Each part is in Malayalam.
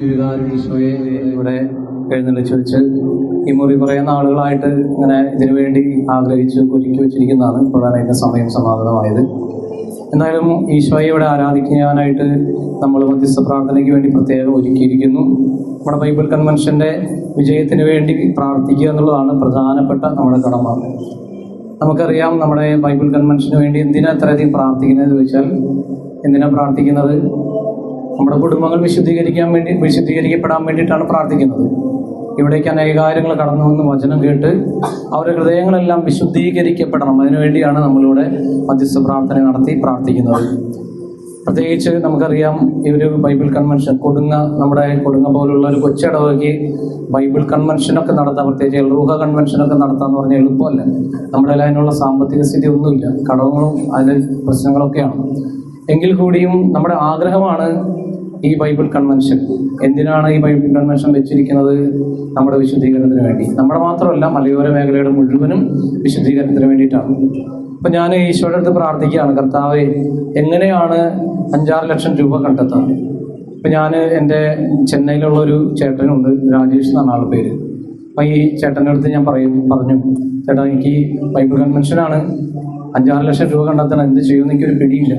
ഈശോയെ ഇവിടെ എഴുന്നള്ളിച്ച് വെച്ച് ഈ മുറി കുറേ നാളുകളായിട്ട് ഇങ്ങനെ ഇതിനു വേണ്ടി ആഗ്രഹിച്ച് ഒരുക്കി വെച്ചിരിക്കുന്നതാണ്. ഇപ്പോഴാണ് അതിൻ്റെ സമയം സമാഗതമായത്. എന്നാലും ഈശോയെ ഇവിടെ ആരാധിക്കാനായിട്ട് നമ്മൾ മധ്യസ്ഥ പ്രാർത്ഥനയ്ക്ക് വേണ്ടി പ്രത്യേകം ഒരുക്കിയിരിക്കുന്നു. നമ്മുടെ ബൈബിൾ കൺവെൻഷൻ്റെ വിജയത്തിന് വേണ്ടി പ്രാർത്ഥിക്കുക എന്നുള്ളതാണ് പ്രധാനപ്പെട്ട നമ്മുടെ കടമ. നമുക്കറിയാം, നമ്മുടെ ബൈബിൾ കൺവെൻഷന് വേണ്ടി എന്തിനാ അത്രയധികം പ്രാർത്ഥിക്കുന്നത് ചോദിച്ചാൽ, എന്തിനാണ് പ്രാർത്ഥിക്കുന്നത്? നമ്മുടെ കുടുംബങ്ങൾ വിശുദ്ധീകരിക്കപ്പെടാൻ വേണ്ടിയിട്ടാണ് പ്രാർത്ഥിക്കുന്നത്. ഇവിടേക്ക് അനേക കാര്യങ്ങൾ കടന്നു വന്ന് വചനം കേട്ട് അവരുടെ ഹൃദയങ്ങളെല്ലാം വിശുദ്ധീകരിക്കപ്പെടണം. അതിനുവേണ്ടിയാണ് നമ്മളിവിടെ മധ്യസ്ഥ പ്രാർത്ഥന നടത്തി പ്രാർത്ഥിക്കുന്നത്. പ്രത്യേകിച്ച് നമുക്കറിയാം, ഈ ഒരു ബൈബിൾ കൺവെൻഷൻ നമ്മുടെ കൊടുങ്ങ പോലുള്ള ഒരു കൊച്ചിടവകയ്ക്ക് ബൈബിൾ കൺവെൻഷനൊക്കെ നടത്താൻ, പ്രത്യേകിച്ച് എൽറൂഹ കൺവെൻഷനൊക്കെ നടത്താമെന്ന് പറഞ്ഞാൽ എളുപ്പമല്ല. നമ്മുടെ അതിനുള്ള സാമ്പത്തിക സ്ഥിതി ഒന്നുമില്ല, കടങ്ങളും അതിൻ്റെ പ്രശ്നങ്ങളൊക്കെയാണ്. എങ്കിൽ കൂടിയും നമ്മുടെ ആഗ്രഹമാണ് ഈ ബൈബിൾ കൺവെൻഷൻ. എന്തിനാണ് ഈ ബൈബിൾ കൺവെൻഷൻ വെച്ചിരിക്കുന്നത്? നമ്മുടെ വിശുദ്ധീകരണത്തിന് വേണ്ടി. നമ്മുടെ മാത്രമല്ല, മലയോര മേഖലയുടെ മുഴുവനും വിശുദ്ധീകരണത്തിന് വേണ്ടിയിട്ടാണ്. അപ്പം ഞാൻ ഈശോയുടെ അടുത്ത് പ്രാർത്ഥിക്കുകയാണ്, കർത്താവേ, എങ്ങനെയാണ് 5-6 ലക്ഷം രൂപ കണ്ടെത്താം? ഇപ്പം ഞാൻ എൻ്റെ ചെന്നൈയിലുള്ള ഒരു ചേട്ടനുണ്ട്, രാജേഷ് എന്നാണ് ആളുടെ പേര്. അപ്പം ഈ ചേട്ടൻ്റെ അടുത്ത് ഞാൻ പറഞ്ഞു, ചേട്ടാ, എനിക്ക് ബൈബിൾ കൺവെൻഷനാണ്, 5-6 ലക്ഷം രൂപ കണ്ടെത്തണം, എന്ത് ചെയ്യുമെന്ന് എനിക്കൊരു പിടിയില്ല.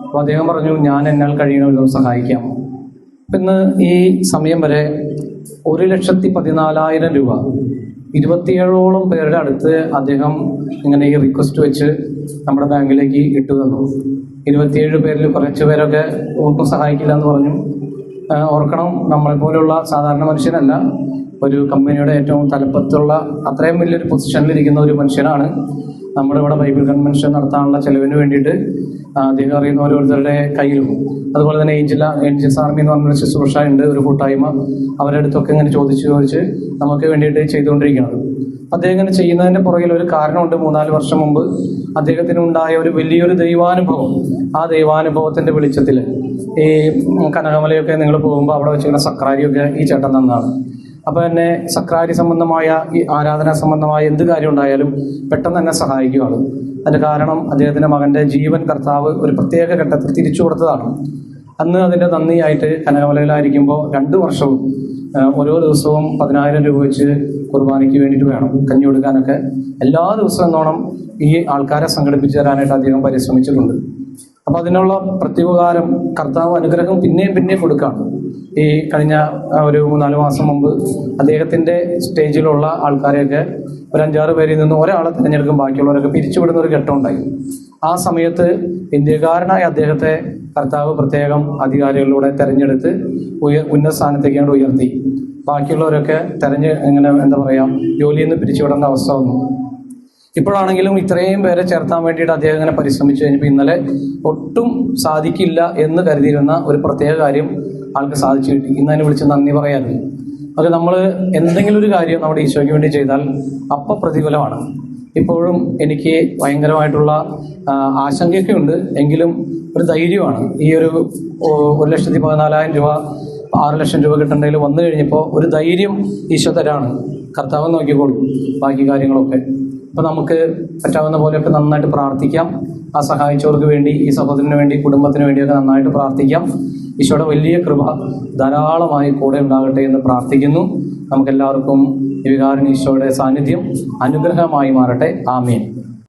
അപ്പോൾ അദ്ദേഹം പറഞ്ഞു, ഞാൻ എന്നാൽ കഴിയണ വിധം സഹായിക്കാം. അപ്പം ഇന്ന് ഈ സമയം വരെ 1,14,000 രൂപ 27ഓളം പേരുടെ അടുത്ത് അദ്ദേഹം ഇങ്ങനെ ഈ റിക്വസ്റ്റ് വെച്ച് നമ്മുടെ ബാങ്കിലേക്ക് ഇട്ടു തന്നു. 27 പേരിൽ കുറച്ച് പേരൊക്കെ ഒട്ടും സഹായിക്കില്ല എന്ന് പറഞ്ഞു. ഓർക്കണം, നമ്മളെപ്പോലുള്ള സാധാരണ മനുഷ്യനല്ല, ഒരു കമ്പനിയുടെ ഏറ്റവും തലപ്പത്തുള്ള അത്രയും വലിയൊരു പൊസിഷനിലിരിക്കുന്ന ഒരു മനുഷ്യനാണ്. നമ്മളിവിടെ ബൈബിൾ കൺവെൻഷൻ നടത്താനുള്ള ചെലവിന് വേണ്ടിയിട്ട് അദ്ദേഹം അറിയുന്ന ഓരോരുത്തരുടെ കയ്യിലും, അതുപോലെ തന്നെ ഏഞ്ചൽസ് ആർമി എന്ന് പറഞ്ഞൊരു ശുശ്രൂഷ ഉണ്ട്, ഒരു കൂട്ടായ്മ, അവരുടെ അടുത്തൊക്കെ ഇങ്ങനെ ചോദിച്ച് നമുക്ക് വേണ്ടിയിട്ട് ചെയ്തുകൊണ്ടിരിക്കുന്നത്. അദ്ദേഹം ഇങ്ങനെ ചെയ്യുന്നതിൻ്റെ പുറകിൽ ഒരു കാരണമുണ്ട്. 3-4 വർഷം മുമ്പ് അദ്ദേഹത്തിനുണ്ടായ ഒരു വലിയൊരു ദൈവാനുഭവം. ആ ദൈവാനുഭവത്തിൻ്റെ വെളിച്ചത്തിൽ ഈ കനകമലയൊക്കെ നിങ്ങൾ പോകുമ്പോൾ അവിടെ വെച്ചിരിക്കുന്ന സക്രാരിയൊക്കെ ഈ ചേട്ടൻ തന്നാണ്. അപ്പോൾ എന്നെ സക്രാരി സംബന്ധമായ ഈ ആരാധന സംബന്ധമായ എന്ത് കാര്യം ഉണ്ടായാലും പെട്ടെന്ന് തന്നെ സഹായിക്കുകയാണ്. അതിൻ്റെ കാരണം, അദ്ദേഹത്തിൻ്റെ മകൻ്റെ ജീവൻ കർത്താവ് ഒരു പ്രത്യേക ഘട്ടത്തിൽ തിരിച്ചു കൊടുത്തതാണ്. അന്ന് അതിൻ്റെ നന്ദിയായിട്ട് കനകമലയിലായിരിക്കുമ്പോൾ 2 വർഷവും ഓരോ ദിവസവും 10,000 രൂപ വെച്ച് കുർബാനയ്ക്ക് വേണ്ടിയിട്ട് വേണം, കഞ്ഞി കൊടുക്കാനൊക്കെ എല്ലാ ദിവസവും എന്നോണം ഈ ആൾക്കാരെ സംഘടിപ്പിച്ചു തരാനായിട്ട് അദ്ദേഹം പരിശ്രമിച്ചിട്ടുണ്ട്. അപ്പോൾ അതിനുള്ള പ്രത്യുപകാരം കർത്താവ് അനുഗ്രഹം പിന്നെയും കൊടുക്കുകയാണ്. ഈ കഴിഞ്ഞ ഒരു 3-4 മാസം മുമ്പ് അദ്ദേഹത്തിൻ്റെ സ്റ്റേജിലുള്ള ആൾക്കാരെയൊക്കെ ഒരു 5-6 പേരിൽ നിന്ന് ഒരാളെ തിരഞ്ഞെടുക്കും, ബാക്കിയുള്ളവരൊക്കെ പിരിച്ചുവിടുന്ന ഒരു ഘട്ടമുണ്ടായി. ആ സമയത്ത് ഇന്ത്യക്കാരനായ അദ്ദേഹത്തെ കർത്താവ് പ്രത്യേകം അധികാരികളിലൂടെ തെരഞ്ഞെടുത്ത് ഉന്നത സ്ഥാനത്തേക്കാണ് ഉയർത്തി. ബാക്കിയുള്ളവരൊക്കെ ജോലിയിൽ നിന്ന് പിരിച്ചുവിടേണ്ട അവസ്ഥ വന്നു. ഇപ്പോഴാണെങ്കിലും ഇത്രയും പേരെ ചേർത്താൻ വേണ്ടിയിട്ട് അദ്ദേഹം ഇങ്ങനെ പരിശ്രമിച്ചു കഴിഞ്ഞപ്പോൾ ഇന്നലെ ഒട്ടും സാധിക്കില്ല എന്ന് കരുതിയിരുന്ന ഒരു പ്രത്യേക കാര്യം ആൾക്ക് സാധിച്ചു കിട്ടി. ഇന്നതിനെ വിളിച്ച് നന്ദി പറയാറുണ്ട്. അത് നമ്മൾ എന്തെങ്കിലും ഒരു കാര്യം നമ്മുടെ ഈശോയ്ക്ക് വേണ്ടി ചെയ്താൽ അപ്പം പ്രതിഫലമാണ്. ഇപ്പോഴും എനിക്ക് ഭയങ്കരമായിട്ടുള്ള ആശങ്കയൊക്കെ ഉണ്ട്, എങ്കിലും ഒരു ധൈര്യമാണ്. ഈ ഒരു 1,14,000 രൂപ 6 ലക്ഷം രൂപ കിട്ടേണ്ടതിൽ വന്നു കഴിഞ്ഞപ്പോൾ ഒരു ധൈര്യം ഈശോ തരാണ്. കർത്താവ് നോക്കിക്കോളും ബാക്കി കാര്യങ്ങളൊക്കെ. അപ്പോൾ നമുക്ക് പറ്റാവുന്ന പോലെയൊക്കെ നന്നായിട്ട് പ്രാർത്ഥിക്കാം. ആ സഹായിച്ചവർക്ക് വേണ്ടി, ഈ സഹോദരന് വേണ്ടി, കുടുംബത്തിന് വേണ്ടിയൊക്കെ നന്നായിട്ട് പ്രാർത്ഥിക്കാം. ഈശോയുടെ വലിയ കൃപ ധാരാളമായി കൂടെ ഉണ്ടാകട്ടെ എന്ന് പ്രാർത്ഥിക്കുന്നു. നമുക്കെല്ലാവർക്കും ഈ വികാരൻ ഈശോയുടെ സാന്നിധ്യം അനുഗ്രഹമായി മാറട്ടെ. ആമേൻ.